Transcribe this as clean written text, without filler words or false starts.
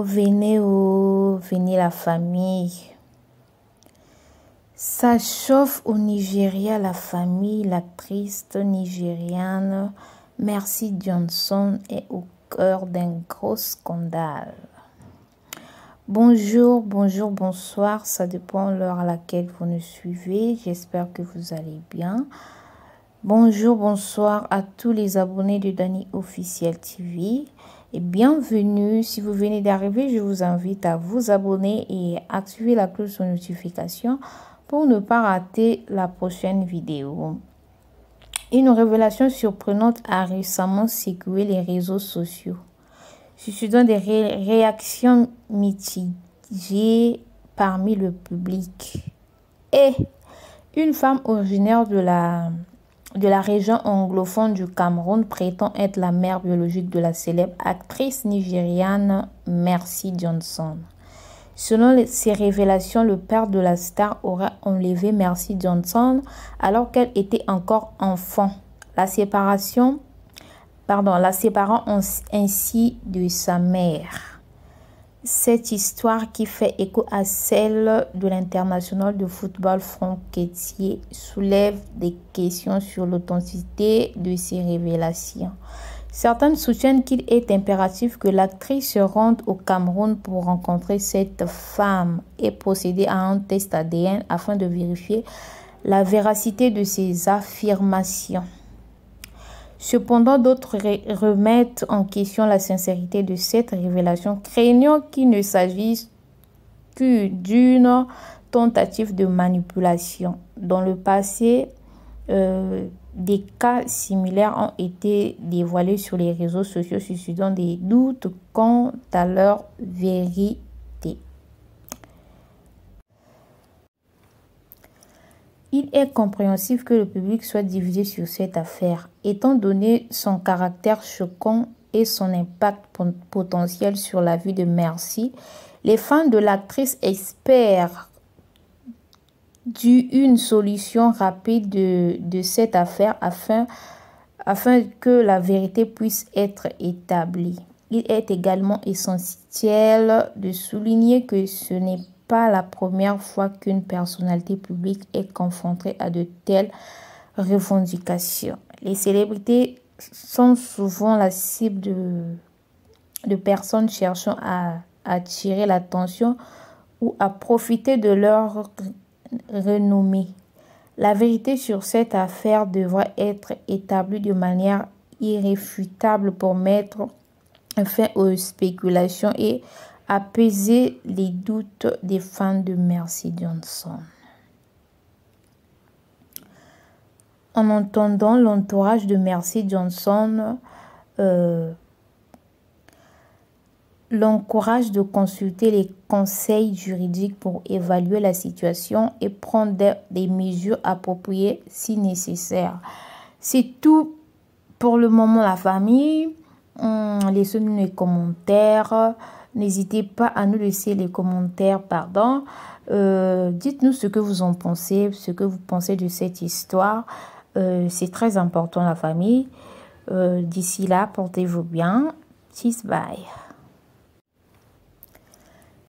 Venez la famille. Ça chauffe au Nigeria, la famille. L'actrice nigériane Mercy Johnson est au cœur d'un gros scandale. Bonjour, bonsoir, ça dépend de l'heure à laquelle vous nous suivez. J'espère que vous allez bien. Bonjour, bonsoir à tous les abonnés de Dani Officiel TV et bienvenue. Si vous venez d'arriver, je vous invite à vous abonner et activer la cloche de notification pour ne pas rater la prochaine vidéo. Une révélation surprenante a récemment secoué les réseaux sociaux, suscitant des réactions mitigées parmi le public. Et une femme originaire de la région anglophone du Cameroun prétend être la mère biologique de la célèbre actrice nigériane Mercy Johnson. Selon ces révélations, le père de la star aurait enlevé Mercy Johnson alors qu'elle était encore enfant, la séparant ainsi de sa mère. Cette histoire, qui fait écho à celle de l'international de football Franck Kettier, soulève des questions sur l'authenticité de ces révélations. Certains soutiennent qu'il est impératif que l'actrice se rende au Cameroun pour rencontrer cette femme et procéder à un test ADN afin de vérifier la véracité de ces affirmations. Cependant, d'autres remettent en question la sincérité de cette révélation, craignant qu'il ne s'agisse que d'une tentative de manipulation. Dans le passé, des cas similaires ont été dévoilés sur les réseaux sociaux, suscitant des doutes quant à leur vérité. Il est compréhensif que le public soit divisé sur cette affaire, étant donné son caractère choquant et son impact potentiel sur la vie de Mercy. Les fans de l'actrice espèrent une solution rapide de cette affaire afin que la vérité puisse être établie. Il est également essentiel de souligner que ce n'est pas la première fois qu'une personnalité publique est confrontée à de telles revendications. Les célébrités sont souvent la cible de personnes cherchant à attirer l'attention ou à profiter de leur renommée. La vérité sur cette affaire devra être établie de manière irréfutable pour mettre fin aux spéculations et apaiser les doutes des fans de Mercy Johnson. En entendant l'entourage de Mercy Johnson l'encourage de consulter les conseils juridiques pour évaluer la situation et prendre des mesures appropriées si nécessaire. C'est tout pour le moment, la famille. Laissez-nous les commentaires. N'hésitez pas à nous laisser les commentaires, dites-nous ce que vous en pensez, ce que vous pensez de cette histoire. C'est très important, la famille. D'ici là, portez-vous bien. Peace, bye.